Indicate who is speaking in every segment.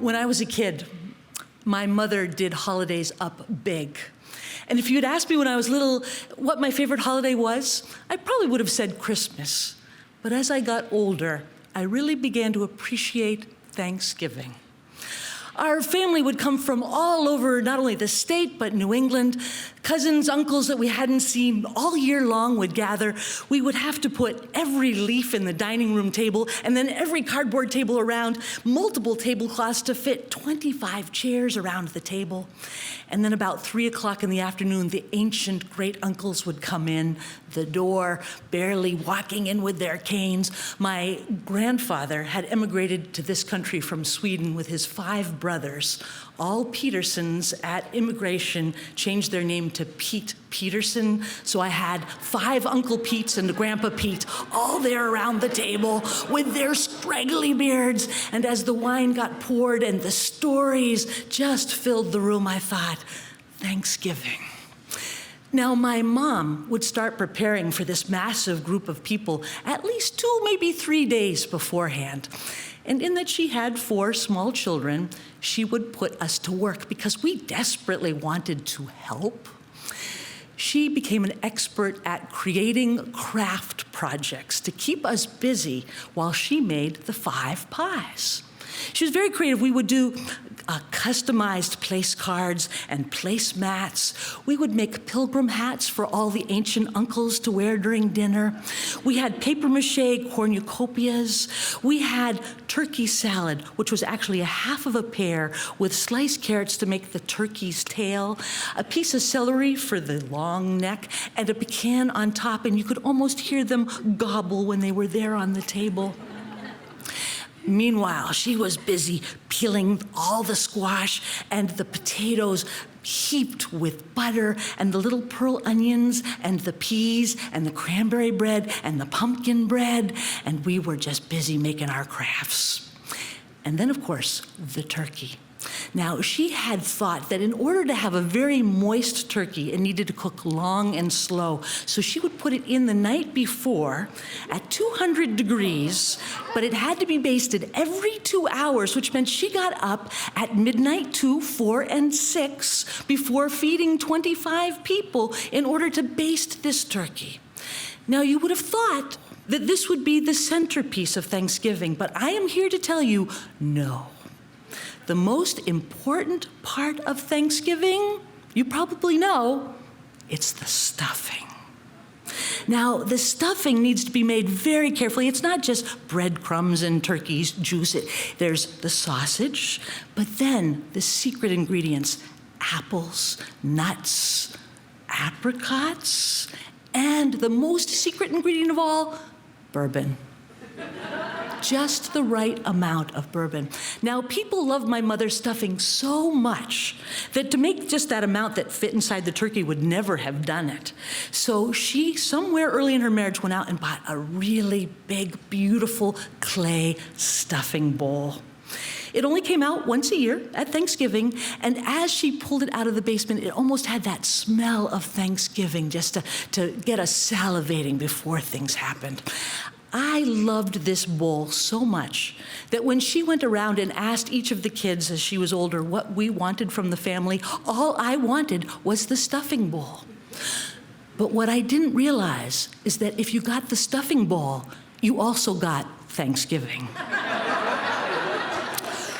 Speaker 1: When I was a kid, my mother did holidays up big. And if you'd asked me when I was little what my favorite holiday was, I probably would have said Christmas. But as I got older, I really began to appreciate Thanksgiving. Our family would come from all over, not only the state, but New England. Cousins, uncles that we hadn't seen all year long would gather. We would have to put every leaf in the dining room table, and then every cardboard table around, multiple tablecloths to fit 25 chairs around the table. And then about 3 o'clock in the afternoon, the ancient great uncles would come in the door, barely walking in with their canes. My grandfather had emigrated to this country from Sweden with his 5 brothers. All Petersons at immigration changed their name to Pete Peterson, so I had 5 Uncle Petes and Grandpa Pete all there around the table with their scraggly beards. And as the wine got poured and the stories just filled the room, I thought, Thanksgiving. Now, my mom would start preparing for this massive group of people at least 2, maybe 3 days beforehand. And in that she had 4 small children, she would put us to work because we desperately wanted to help. She became an expert at creating craft projects to keep us busy while she made the 5 pies. She was very creative. We would do customized place cards and placemats. We would make pilgrim hats for all the ancient uncles to wear during dinner. We had papier-mâché cornucopias. We had turkey salad, which was actually a half of a pear with sliced carrots to make the turkey's tail, a piece of celery for the long neck, and a pecan on top, and you could almost hear them gobble when they were there on the table. Meanwhile, she was busy peeling all the squash and the potatoes heaped with butter and the little pearl onions and the peas and the cranberry bread and the pumpkin bread, and we were just busy making our crafts. And then, of course, the turkey. Now, she had thought that in order to have a very moist turkey, it needed to cook long and slow. So she would put it in the night before at 200 degrees, but it had to be basted every 2 hours, which meant she got up at midnight, 2, 4, and 6 before feeding 25 people in order to baste this turkey. Now, you would have thought that this would be the centerpiece of Thanksgiving, but I am here to tell you, no. The most important part of Thanksgiving, you probably know, it's the stuffing. Now, the stuffing needs to be made very carefully. It's not just breadcrumbs and turkey's juice. There's the sausage, but then the secret ingredients, apples, nuts, apricots, and the most secret ingredient of all, bourbon. Just the right amount of bourbon. Now, people loved my mother's stuffing so much that to make just that amount that fit inside the turkey would never have done it. So she, somewhere early in her marriage, went out and bought a really big, beautiful clay stuffing bowl. It only came out once a year at Thanksgiving, and as she pulled it out of the basement, it almost had that smell of Thanksgiving just to get us salivating before things happened. I loved this bowl so much that when she went around and asked each of the kids as she was older what we wanted from the family, all I wanted was the stuffing bowl. But what I didn't realize is that if you got the stuffing bowl, you also got Thanksgiving.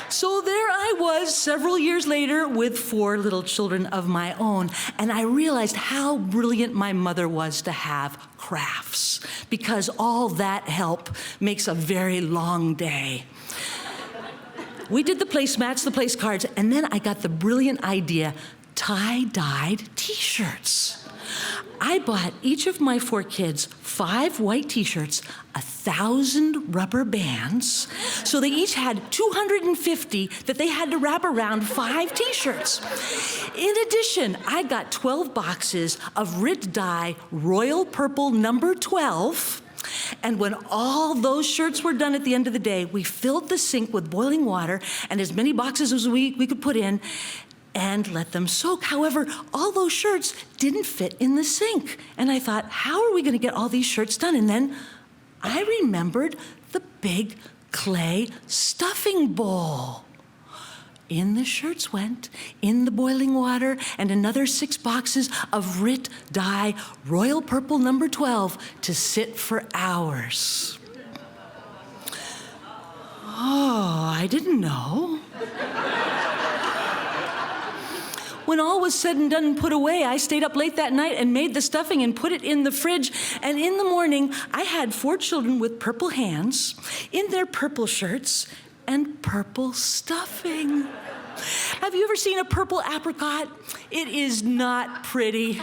Speaker 1: So there I was several years later with 4 little children of my own, and I realized how brilliant my mother was to have crafts, because all that help makes a very long day. We did the placemats, the place cards, and then I got the brilliant idea, tie-dyed t-shirts. I bought each of my 4 kids 5 white t-shirts, 1,000 rubber bands, so they each had 250 that they had to wrap around 5 t-shirts. In addition, I got 12 boxes of Rit Dye Royal Purple number 12, and when all those shirts were done at the end of the day, we filled the sink with boiling water and as many boxes as we could put in, and let them soak. However, all those shirts didn't fit in the sink. And I thought, how are we gonna get all these shirts done? And then I remembered the big clay stuffing bowl. in the shirts went, in the boiling water, and another 6 boxes of Rit Dye Royal Purple number 12 to sit for hours. Oh, I didn't know. When all was said and done and put away, I stayed up late that night and made the stuffing and put it in the fridge. And in the morning, I had 4 children with purple hands in their purple shirts and purple stuffing. Have you ever seen a purple apricot? It is not pretty.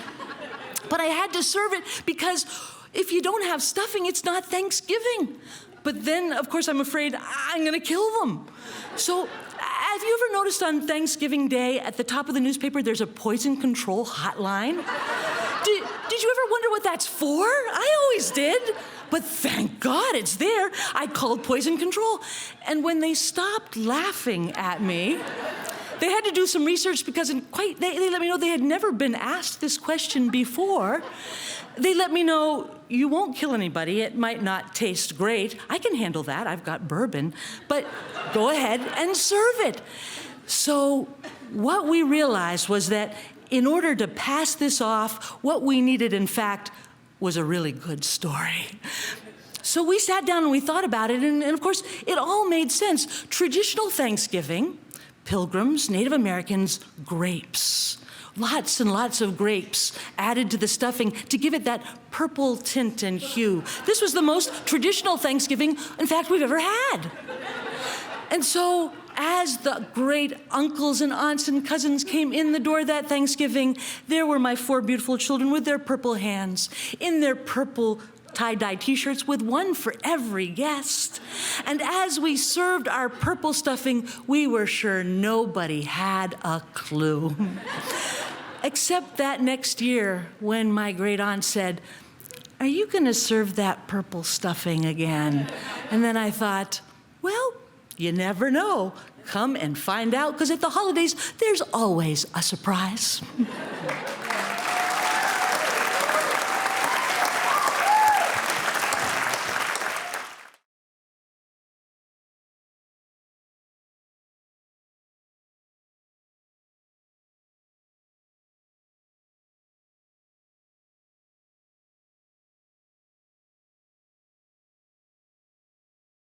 Speaker 1: But I had to serve it because if you don't have stuffing, it's not Thanksgiving. But then, of course, I'm afraid I'm gonna kill them. So, have you ever noticed on Thanksgiving Day, at the top of the newspaper, there's a poison control hotline? Did you ever wonder what that's for? I always did. But thank God it's there. I called poison control. And when they stopped laughing at me, they had to do some research because they let me know they had never been asked this question before. They let me know, you won't kill anybody. It might not taste great. I can handle that. I've got bourbon. But go ahead and serve it. So what we realized was that in order to pass this off, what we needed, in fact, was a really good story. So we sat down and we thought about it, and of course, it all made sense. Traditional Thanksgiving, Pilgrims, Native Americans, grapes. Lots and lots of grapes added to the stuffing to give it that purple tint and hue. This was the most traditional Thanksgiving, in fact, we've ever had. And so, as the great uncles and aunts and cousins came in the door that Thanksgiving, there were my 4 beautiful children with their purple hands, in their purple tie-dye t-shirts with one for every guest. And as we served our purple stuffing, we were sure nobody had a clue. Except that next year when my great aunt said, "Are you gonna serve that purple stuffing again?" And then I thought, well, you never know. Come and find out, because at the holidays, there's always a surprise.